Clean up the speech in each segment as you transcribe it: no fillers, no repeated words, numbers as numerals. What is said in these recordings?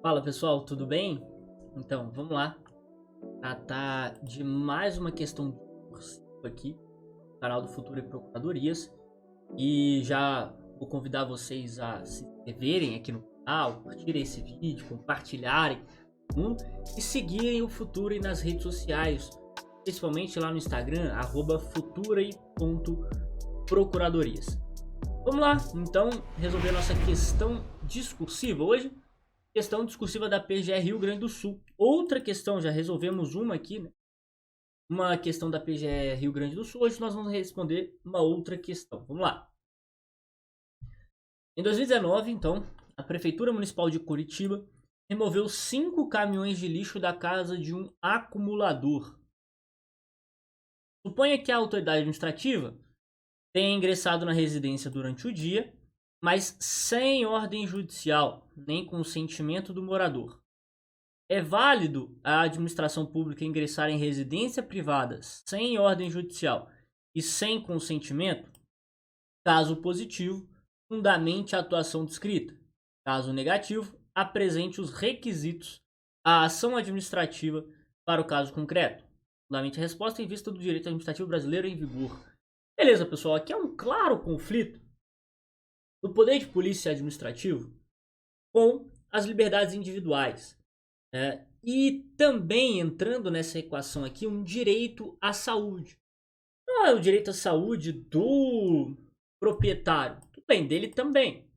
Fala pessoal, tudo bem? Então, vamos lá tratar de mais uma questão discursiva aqui no canal do Futuro e Procuradorias. E já vou convidar vocês a se inscreverem aqui no canal, curtirem esse vídeo, compartilharem com o mundo e seguirem o Futuro nas redes sociais, principalmente lá no Instagram, @futura.procuradorias. Vamos lá, então, resolver nossa questão discursiva hoje. Questão discursiva da PGR Rio Grande do Sul. Outra questão, já resolvemos uma aqui, né? Uma questão da PGR Rio Grande do Sul. Hoje nós vamos responder uma outra questão. Vamos lá. Em 2019, então, a Prefeitura Municipal de Curitiba removeu 5 caminhões de lixo da casa de um acumulador. Suponha que a autoridade administrativa tenha ingressado na residência durante o dia, mas sem ordem judicial, nem consentimento do morador. É válido a administração pública ingressar em residência privada sem ordem judicial e sem consentimento? Caso positivo, fundamente a atuação descrita. Caso negativo, apresente os requisitos à ação administrativa para o caso concreto. Fundamente a resposta em vista do direito administrativo brasileiro em vigor. Beleza, pessoal, aqui é um claro conflito do poder de polícia administrativo com as liberdades individuais. E também entrando nessa equação aqui, um direito à saúde. Não é o direito à saúde do proprietário, tudo bem, dele também.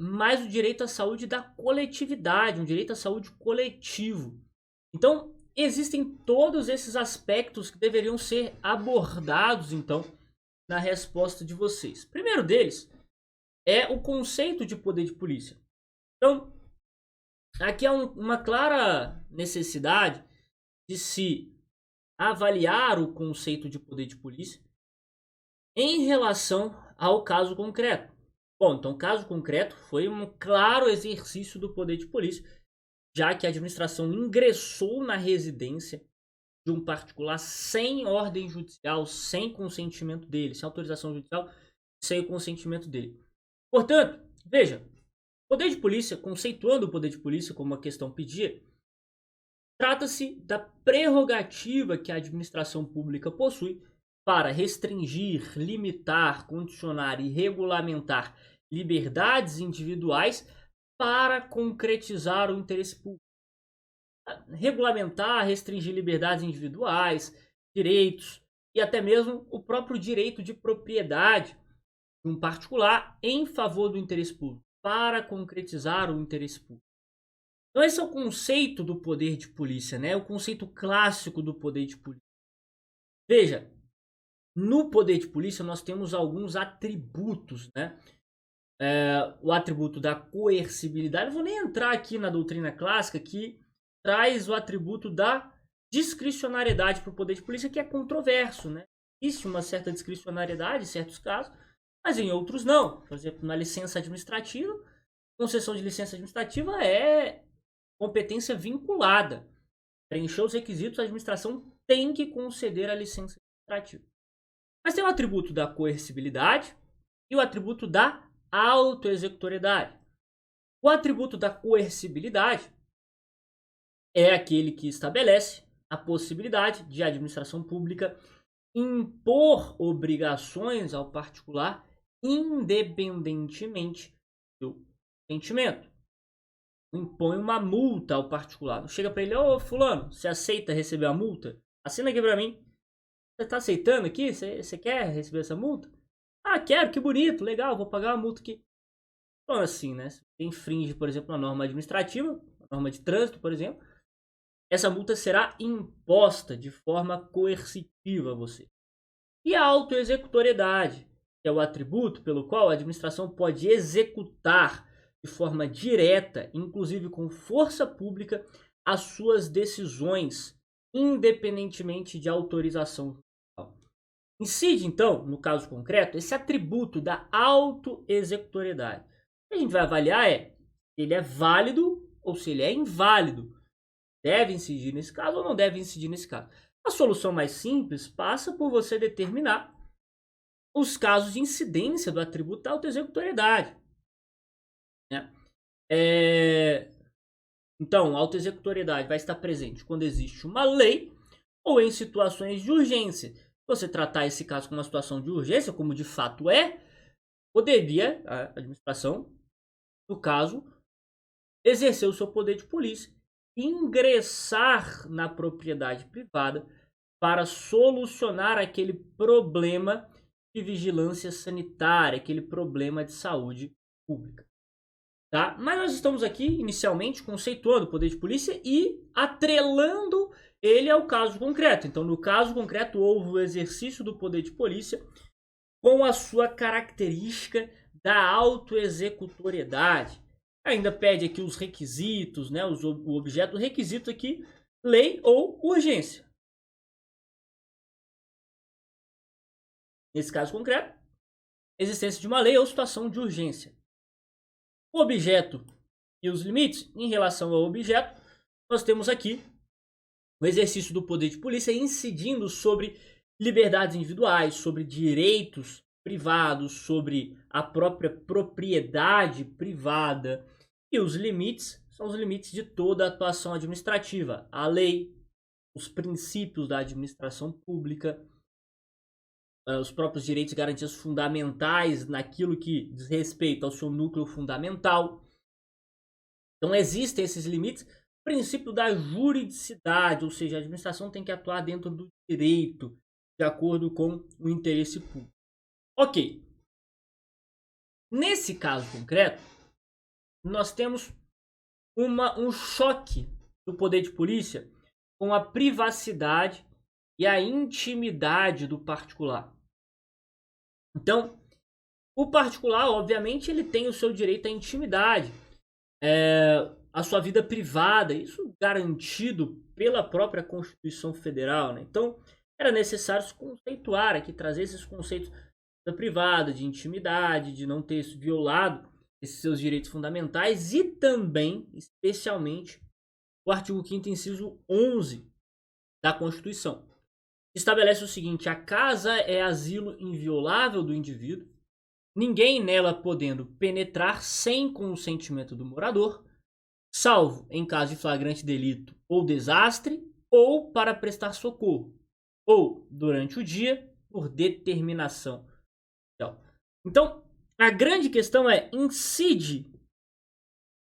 Mas o direito à saúde da coletividade, um direito à saúde coletivo. Então, existem todos esses aspectos que deveriam ser abordados, então, na resposta de vocês. O primeiro deles é o conceito de poder de polícia. Então, aqui há uma clara necessidade de se avaliar o conceito de poder de polícia em relação ao caso concreto. Bom, então o caso concreto foi um claro exercício do poder de polícia, já que a administração ingressou na residência de um particular sem ordem judicial, sem consentimento dele, sem autorização judicial, sem o consentimento dele. Portanto, veja, poder de polícia, conceituando o poder de polícia como a questão pedia, trata-se da prerrogativa que a administração pública possui para restringir, limitar, condicionar e regulamentar liberdades individuais para concretizar o interesse público. Regulamentar, restringir liberdades individuais, direitos e até mesmo o próprio direito de propriedade de um particular em favor do interesse público, para concretizar o interesse público. Então esse é o conceito do poder de polícia, né? O conceito clássico do poder de polícia. Veja, no poder de polícia nós temos alguns atributos, né? O atributo da coercibilidade. Eu vou nem entrar aqui na doutrina clássica que traz o atributo da discricionariedade para o poder de polícia, que é controverso, né? Existe uma certa discricionariedade em certos casos, mas em outros não. Por exemplo, na licença administrativa, concessão de licença administrativa é competência vinculada. Preencher os requisitos, a administração tem que conceder a licença administrativa. Mas tem o atributo da coercibilidade e o atributo da autoexecutoriedade. O atributo da coercibilidade é aquele que estabelece a possibilidade de a administração pública impor obrigações ao particular independentemente do consentimento. Impõe uma multa ao particular. Não chega para ele, ô fulano, você aceita receber a multa? Assina aqui para mim. Você está aceitando aqui? Você quer receber essa multa? Ah, quero, que bonito, legal, vou pagar a multa aqui. Então assim, né? Se você infringe, por exemplo, uma norma administrativa, uma norma de trânsito, por exemplo, essa multa será imposta de forma coercitiva a você. E a autoexecutoriedade, que é o atributo pelo qual a administração pode executar de forma direta, inclusive com força pública, as suas decisões, independentemente de autorização judicial. Incide, então, no caso concreto, esse atributo da autoexecutoriedade. O que a gente vai avaliar é se ele é válido ou se ele é inválido. Deve incidir nesse caso ou não deve incidir nesse caso. A solução mais simples passa por você determinar os casos de incidência do atributo da autoexecutoriedade, né? Então, a autoexecutoriedade vai estar presente quando existe uma lei ou em situações de urgência. Se você tratar esse caso como uma situação de urgência, como de fato é, poderia a administração, no caso, exercer o seu poder de polícia e ingressar na propriedade privada para solucionar aquele problema de vigilância sanitária, aquele problema de saúde pública. Tá? Mas nós estamos aqui, inicialmente, conceituando o poder de polícia e atrelando ele ao caso concreto. Então, no caso concreto, houve o exercício do poder de polícia com a sua característica da autoexecutoriedade. Ainda pede aqui os requisitos, né? O objeto do requisito aqui, lei ou urgência. Nesse caso concreto, existência de uma lei ou situação de urgência. O objeto e os limites. Em relação ao objeto, nós temos aqui o exercício do poder de polícia incidindo sobre liberdades individuais, sobre direitos privados, sobre a própria propriedade privada. E os limites são os limites de toda a atuação administrativa. A lei, os princípios da administração pública, os próprios direitos e garantias fundamentais naquilo que diz respeito ao seu núcleo fundamental. Então existem esses limites. O princípio da juridicidade, ou seja, a administração tem que atuar dentro do direito, de acordo com o interesse público. Ok. Nesse caso concreto, nós temos um choque do poder de polícia com a privacidade e a intimidade do particular. Então, o particular, obviamente, ele tem o seu direito à intimidade, a sua vida privada, isso garantido pela própria Constituição Federal, né? Então, era necessário se conceituar aqui, trazer esses conceitos da privada, de intimidade, de não ter violado esses seus direitos fundamentais e também, especialmente, o artigo 5º, inciso 11 da Constituição. Estabelece o seguinte: a casa é asilo inviolável do indivíduo, ninguém nela podendo penetrar sem consentimento do morador, salvo em caso de flagrante delito ou desastre, ou para prestar socorro, ou durante o dia, por determinação. Então, a grande questão é, incide,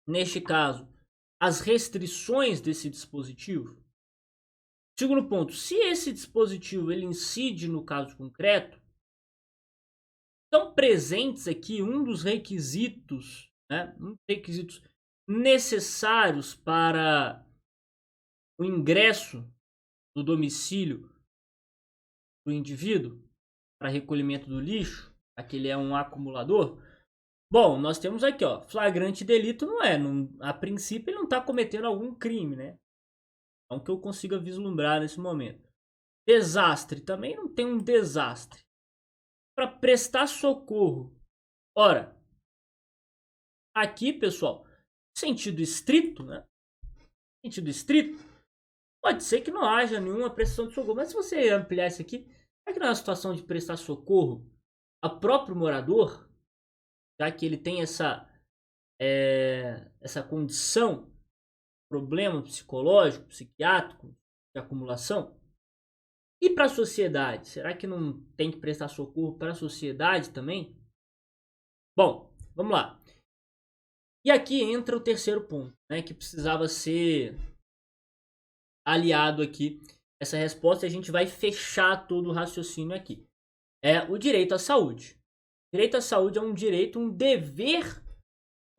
neste caso, as restrições desse dispositivo? Segundo ponto, se esse dispositivo ele incide no caso concreto, estão presentes aqui um dos requisitos, né, requisitos necessários para o ingresso do domicílio do indivíduo para recolhimento do lixo, aquele é um acumulador. Bom, nós temos aqui, ó, flagrante delito a princípio ele não está cometendo algum crime, né? Não que eu consiga vislumbrar nesse momento. Desastre, também não tem um desastre. Para prestar socorro. Ora, aqui, pessoal, sentido estrito, né? Sentido estrito, pode ser que não haja nenhuma prestação de socorro. Mas se você ampliar isso aqui, é que na situação de prestar socorro ao próprio morador, já que ele tem essa condição, problema psicológico, psiquiátrico, de acumulação. E para a sociedade? Será que não tem que prestar socorro para a sociedade também? Bom, vamos lá. E aqui entra o terceiro ponto, né, que precisava ser aliado aqui, essa resposta, e a gente vai fechar todo o raciocínio aqui. É o direito à saúde. O direito à saúde é um direito, um dever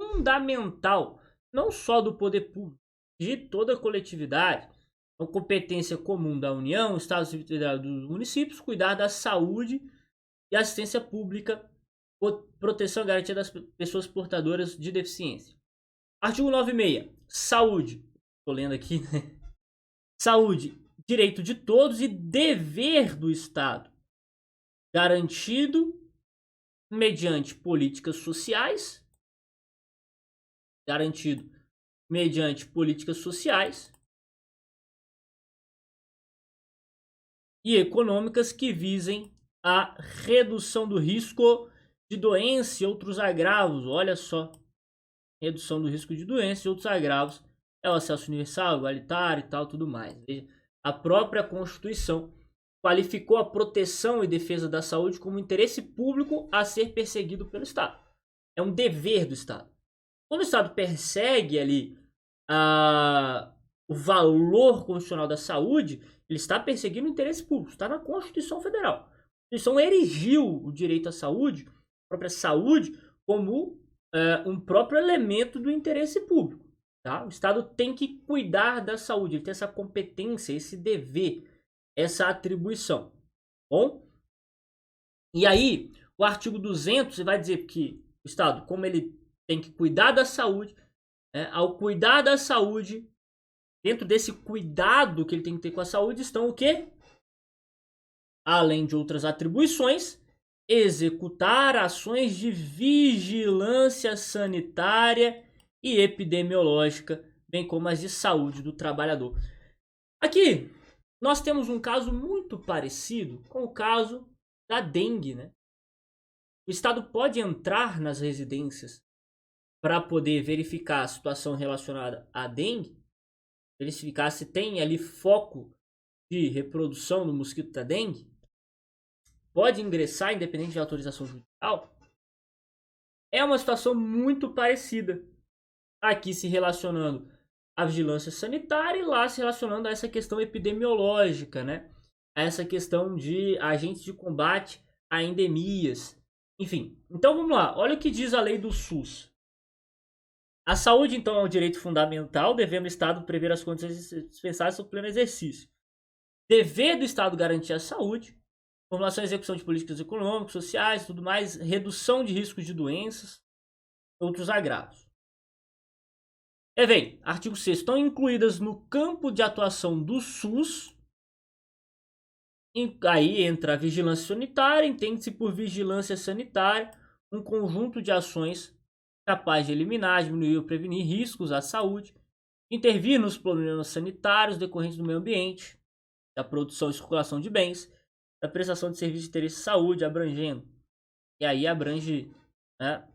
fundamental, não só do poder público, de toda a coletividade. É uma competência comum da União, Estados e dos municípios, cuidar da saúde e assistência pública, proteção e garantia das pessoas portadoras de deficiência. Artigo 96. Saúde. Estou lendo aqui, né? Saúde, direito de todos e dever do Estado, garantido mediante políticas sociais, e econômicas que visem a redução do risco de doença e outros agravos. Olha só, redução do risco de doença e outros agravos é o acesso universal, igualitário e tal, tudo mais. A própria Constituição qualificou a proteção e defesa da saúde como interesse público a ser perseguido pelo Estado. É um dever do Estado. Quando o Estado persegue ali o valor constitucional da saúde, ele está perseguindo o interesse público. Está na Constituição Federal. A Constituição erigiu o direito à saúde, a própria saúde, como um próprio elemento do interesse público. Tá? O Estado tem que cuidar da saúde, ele tem essa competência, esse dever, essa atribuição. Bom? E aí, o artigo 200 vai dizer que o Estado, como ele tem que cuidar da saúde, ao cuidar da saúde, dentro desse cuidado que ele tem que ter com a saúde, estão o quê? Além de outras atribuições, executar ações de vigilância sanitária e epidemiológica, bem como as de saúde do trabalhador. Aqui, nós temos um caso muito parecido com o caso da dengue, né? O Estado pode entrar nas residências para poder verificar a situação relacionada à dengue, verificar se tem ali foco de reprodução do mosquito da dengue, pode ingressar independente de autorização judicial. É uma situação muito parecida. Aqui se relacionando à vigilância sanitária e lá se relacionando a essa questão epidemiológica, né? A essa questão de agentes de combate a endemias. Enfim, então vamos lá. Olha o que diz a lei do SUS. A saúde, então, é um direito fundamental, devendo o Estado prever as condições dispensáveis para o pleno exercício. Dever do Estado garantir a saúde, formulação e execução de políticas econômicas, sociais, tudo mais, redução de riscos de doenças, outros agravos. Vem, artigo 6º, estão incluídas no campo de atuação do SUS, aí entra a vigilância sanitária, entende-se por vigilância sanitária um conjunto de ações capaz de eliminar, diminuir ou prevenir riscos à saúde, intervir nos problemas sanitários decorrentes do meio ambiente, da produção e circulação de bens, da prestação de serviços de interesse de saúde, abrangendo. E aí abrange, né,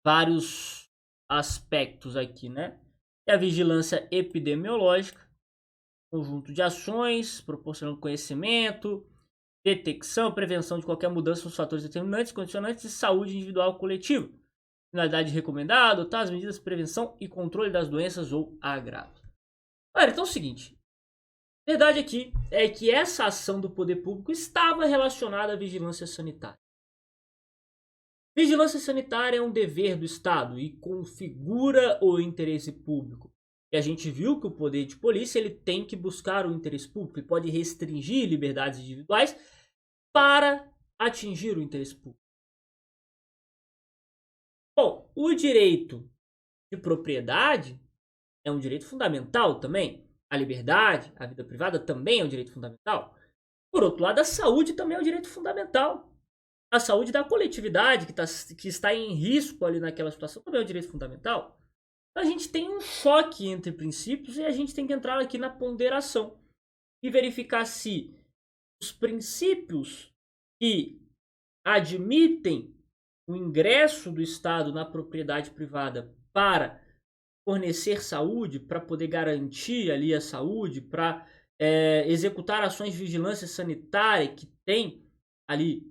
vários aspectos aqui, né? E a vigilância epidemiológica, conjunto de ações, proporcionando conhecimento, detecção, prevenção de qualquer mudança nos fatores determinantes, condicionantes de saúde individual ou coletiva. Finalidade recomendada, adotar as medidas de prevenção e controle das doenças ou agravos. Olha, então é o seguinte. A verdade aqui é que essa ação do poder público estava relacionada à vigilância sanitária. Vigilância sanitária é um dever do Estado e configura o interesse público. E a gente viu que o poder de polícia ele tem que buscar o interesse público e pode restringir liberdades individuais para atingir o interesse público. Bom, o direito de propriedade é um direito fundamental também. A liberdade, a vida privada também é um direito fundamental. Por outro lado, a saúde também é um direito fundamental. A saúde da coletividade que está em risco ali naquela situação também é um direito fundamental. Então a gente tem um choque entre princípios e a gente tem que entrar aqui na ponderação e verificar se os princípios que admitem o ingresso do Estado na propriedade privada para fornecer saúde, para poder garantir ali a saúde, para executar ações de vigilância sanitária que tem ali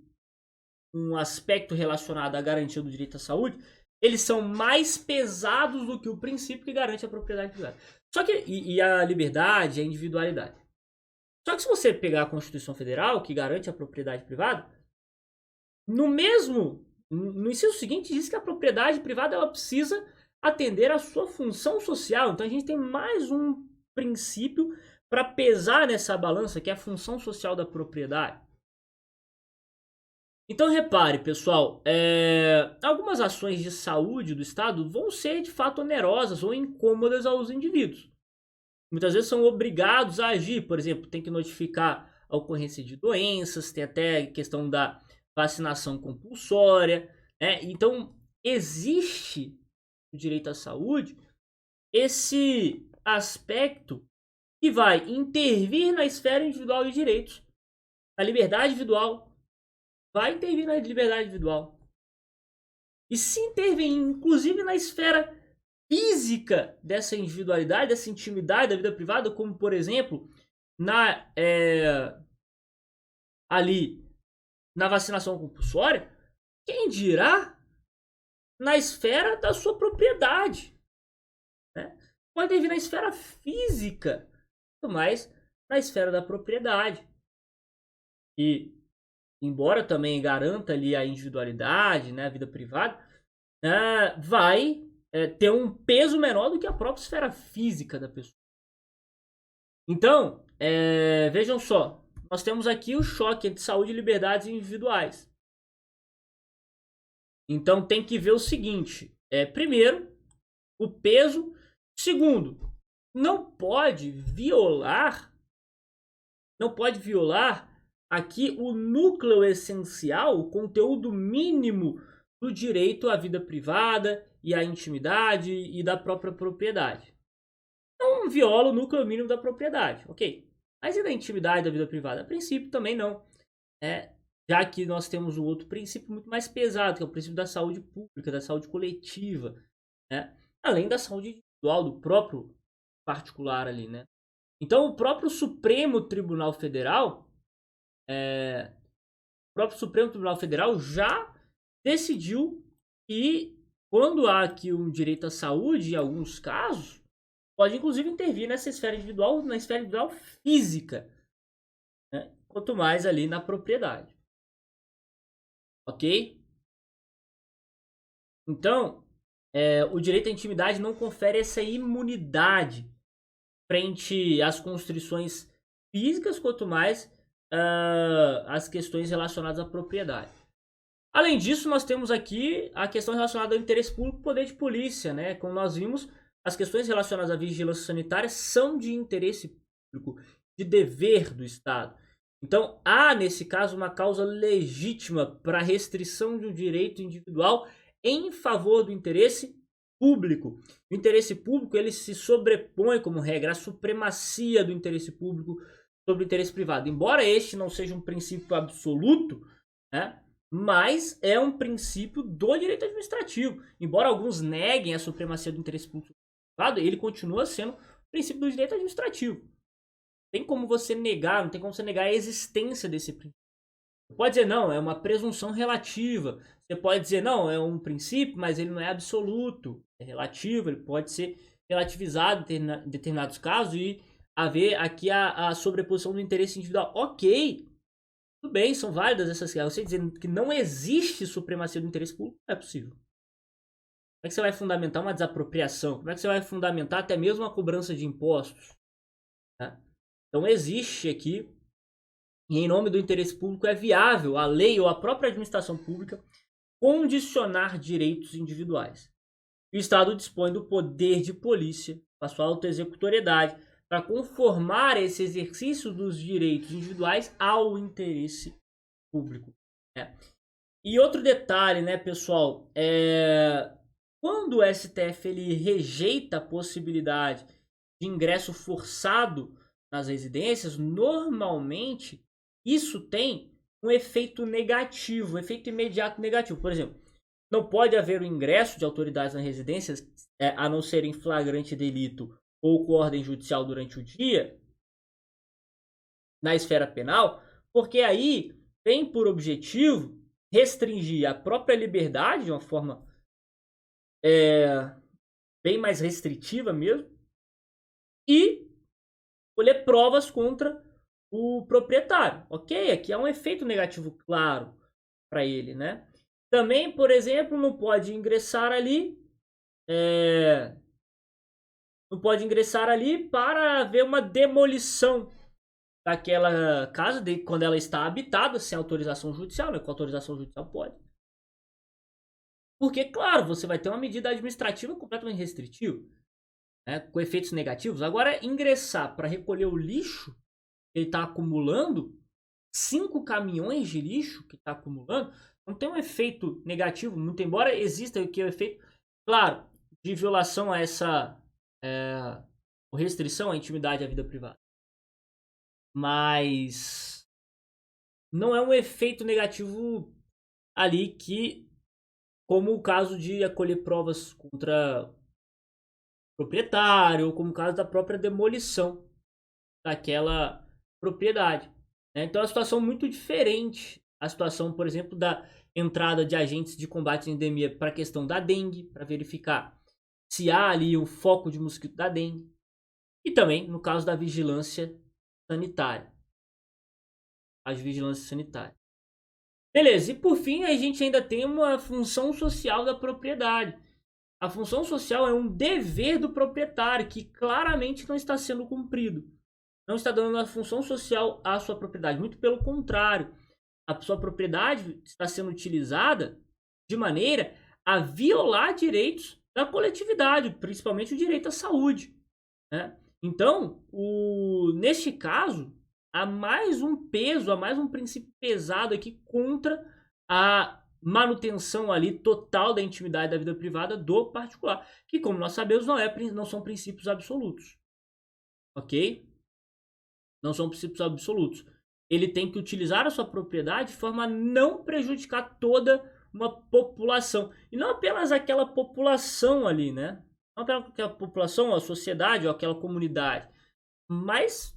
um aspecto relacionado à garantia do direito à saúde, eles são mais pesados do que o princípio que garante a propriedade privada. Só que, e a liberdade, a individualidade. Só que se você pegar a Constituição Federal, que garante a propriedade privada, no inciso seguinte diz que a propriedade privada ela precisa atender à sua função social. Então a gente tem mais um princípio para pesar nessa balança, que é a função social da propriedade. Então repare, pessoal, algumas ações de saúde do Estado vão ser de fato onerosas ou incômodas aos indivíduos. Muitas vezes são obrigados a agir, por exemplo, tem que notificar a ocorrência de doenças, tem até a questão da vacinação compulsória, né? Então existe o direito à saúde, esse aspecto que vai intervir na esfera individual de direitos, a liberdade individual, vai intervir na liberdade individual. e se intervém, inclusive, na esfera física dessa individualidade, dessa intimidade da vida privada, como, por exemplo, na ali na vacinação compulsória, quem dirá na esfera da sua propriedade, né? Pode vir na esfera física, mas na esfera da propriedade. E, embora também garanta ali a individualidade, né, a vida privada, vai ter um peso menor do que a própria esfera física da pessoa. Então, vejam só, nós temos aqui o choque entre saúde e liberdades individuais. Então tem que ver o seguinte, primeiro, o peso. Segundo, não pode violar aqui o núcleo essencial, o conteúdo mínimo do direito à vida privada e à intimidade e da própria propriedade. Não viola o núcleo mínimo da propriedade, ok? Mas e da intimidade da vida privada? A princípio também não. Já que nós temos um outro princípio muito mais pesado, que é o princípio da saúde pública, da saúde coletiva, né? Além da saúde individual do próprio particular ali, né? Então o próprio Supremo Tribunal Federal, já decidiu que quando há aqui um direito à saúde, em alguns casos, pode inclusive intervir nessa esfera individual, na esfera individual física, né? Quanto mais ali na propriedade. Ok? Então, o direito à intimidade não confere essa imunidade frente às constrições físicas, quanto mais as questões relacionadas à propriedade. Além disso, nós temos aqui a questão relacionada ao interesse público e poder de polícia, né? Como nós vimos, as questões relacionadas à vigilância sanitária são de interesse público, de dever do Estado. Então, há, nesse caso, uma causa legítima para restrição de um direito individual em favor do interesse público. O interesse público ele se sobrepõe, como regra, à supremacia do interesse público sobre o interesse privado. Embora este não seja um princípio absoluto, né, mas é um princípio do direito administrativo. Embora alguns neguem a supremacia do interesse público sobre o privado, ele continua sendo o princípio do direito administrativo. Tem como você negar, não tem como você negar a existência desse princípio. Você pode dizer, não, é uma presunção relativa. Você pode dizer, não, é um princípio, mas ele não é absoluto. É relativo, ele pode ser relativizado em determinados casos e haver aqui a sobreposição do interesse individual. Ok, tudo bem, são válidas essas questões. Você dizendo que não existe supremacia do interesse público, não é possível. Como é que você vai fundamentar uma desapropriação? Como é que você vai fundamentar até mesmo a cobrança de impostos? Tá? Então existe aqui, e em nome do interesse público é viável a lei ou a própria administração pública condicionar direitos individuais. O Estado dispõe do poder de polícia, a sua autoexecutoriedade, para conformar esse exercício dos direitos individuais ao interesse público. Né? E outro detalhe, né, pessoal, quando o STF ele rejeita a possibilidade de ingresso forçado nas residências, normalmente isso tem um efeito negativo, um efeito imediato negativo. Por exemplo, não pode haver o ingresso de autoridades nas residências, a não ser em flagrante delito ou com ordem judicial durante o dia, na esfera penal, porque aí tem por objetivo restringir a própria liberdade de uma forma bem mais restritiva mesmo, e colher provas contra o proprietário. Ok, aqui há um efeito negativo claro para ele, né? Também, por exemplo, não pode ingressar ali para haver uma demolição daquela casa quando ela está habitada sem autorização judicial, né? Com autorização judicial pode. Porque, claro, você vai ter uma medida administrativa completamente restritiva, né? Com efeitos negativos. Agora, ingressar para recolher o lixo que ele está acumulando, 5 caminhões de lixo que está acumulando, não tem um efeito negativo, muito embora exista o efeito, claro, de violação a essa restrição à intimidade e à vida privada. Mas não é um efeito negativo ali que como o caso de acolher provas contra proprietário, ou como o caso da própria demolição daquela propriedade, né? Então é uma situação muito diferente. A situação, por exemplo, da entrada de agentes de combate à endemia para a questão da dengue, para verificar se há ali um foco de mosquito da dengue. E também no caso da vigilância sanitária. As vigilâncias sanitárias. Beleza, e por fim a gente ainda tem uma função social da propriedade. A função social é um dever do proprietário que claramente não está sendo cumprido. Não está dando uma função social à sua propriedade. Muito pelo contrário, a sua propriedade está sendo utilizada de maneira a violar direitos da coletividade, principalmente o direito à saúde, né? Então, neste caso, há mais um peso, há mais um princípio pesado aqui contra a manutenção ali total da intimidade da vida privada do particular, que, como nós sabemos, não são princípios absolutos, ok? Não são princípios absolutos. Ele tem que utilizar a sua propriedade de forma a não prejudicar toda uma população. E não apenas aquela população ali, né? Não apenas aquela população, a sociedade ou aquela comunidade. Mas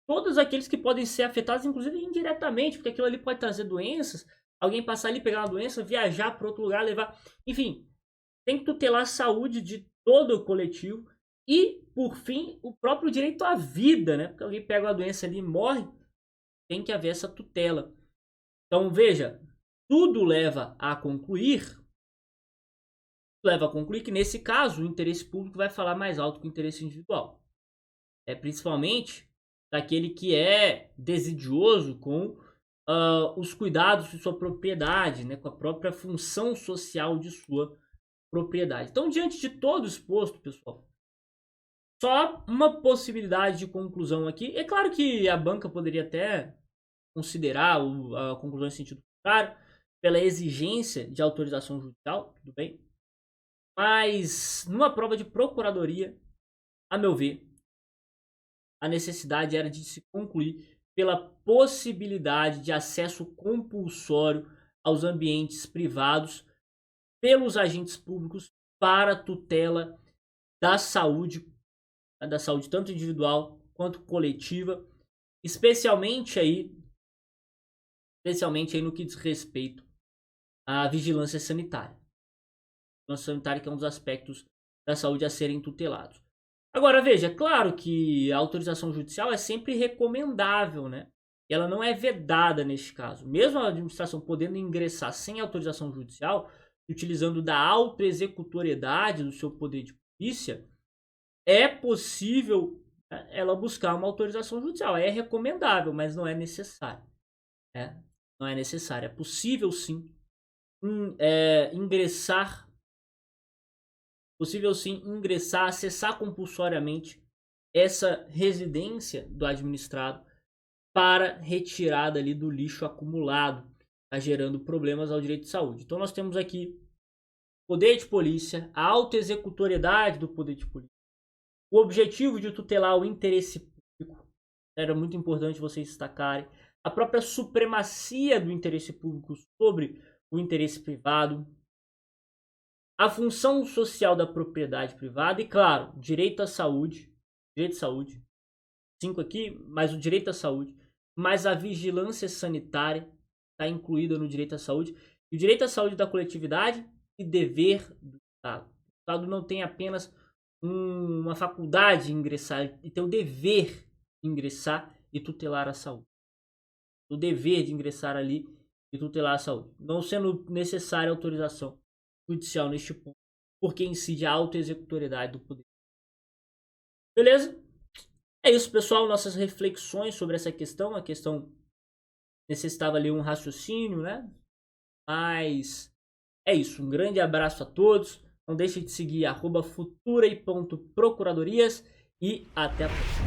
todos aqueles que podem ser afetados, inclusive indiretamente, porque aquilo ali pode trazer doenças. Alguém passar ali, pegar uma doença, viajar para outro lugar, levar... Enfim, tem que tutelar a saúde de todo o coletivo. E, por fim, o próprio direito à vida, né? Porque alguém pega uma doença ali e morre, tem que haver essa tutela. Então, veja, tudo leva a concluir que, nesse caso, o interesse público vai falar mais alto que o interesse individual. Principalmente daquele que é desidioso com os cuidados de sua propriedade, né? Com a própria função social de sua propriedade. Então, diante de todo exposto, pessoal, só uma possibilidade de conclusão aqui. É claro que a banca poderia até considerar a conclusão em sentido contrário, pela exigência de autorização judicial, tudo bem? Mas, numa prova de procuradoria, a meu ver, a necessidade era de se concluir pela possibilidade de acesso compulsório aos ambientes privados pelos agentes públicos para tutela da saúde tanto individual quanto coletiva, especialmente aí no que diz respeito à vigilância sanitária. Vigilância sanitária que é um dos aspectos da saúde a serem tutelados. Agora, veja, é claro que a autorização judicial é sempre recomendável, né? E ela não é vedada neste caso. Mesmo a administração podendo ingressar sem autorização judicial, utilizando da autoexecutoriedade do seu poder de polícia, é possível ela buscar uma autorização judicial. É recomendável, mas não é necessário. Não é necessário. É possível sim ingressar, acessar compulsoriamente essa residência do administrado para retirada ali do lixo acumulado, tá gerando problemas ao direito de saúde. Então nós temos aqui poder de polícia, a autoexecutoriedade do poder de polícia, o objetivo de tutelar o interesse público, era muito importante vocês destacarem, a própria supremacia do interesse público sobre o interesse privado, a função social da propriedade privada e, claro, direito à saúde, 5 aqui, mas o direito à saúde, mas a vigilância sanitária está incluída no direito à saúde, e o direito à saúde da coletividade e dever do Estado. O Estado não tem apenas uma faculdade de ingressar, e tem o dever de ingressar e tutelar a saúde. O dever de ingressar ali e tutelar a saúde. Não sendo necessária autorização judicial neste ponto, porque incide a autoexecutoriedade do poder. Beleza? É isso, pessoal. Nossas reflexões sobre essa questão. A questão necessitava ali um raciocínio, né? Mas é isso. Um grande abraço a todos. Não deixe de seguir @futura.procuradorias e até a próxima.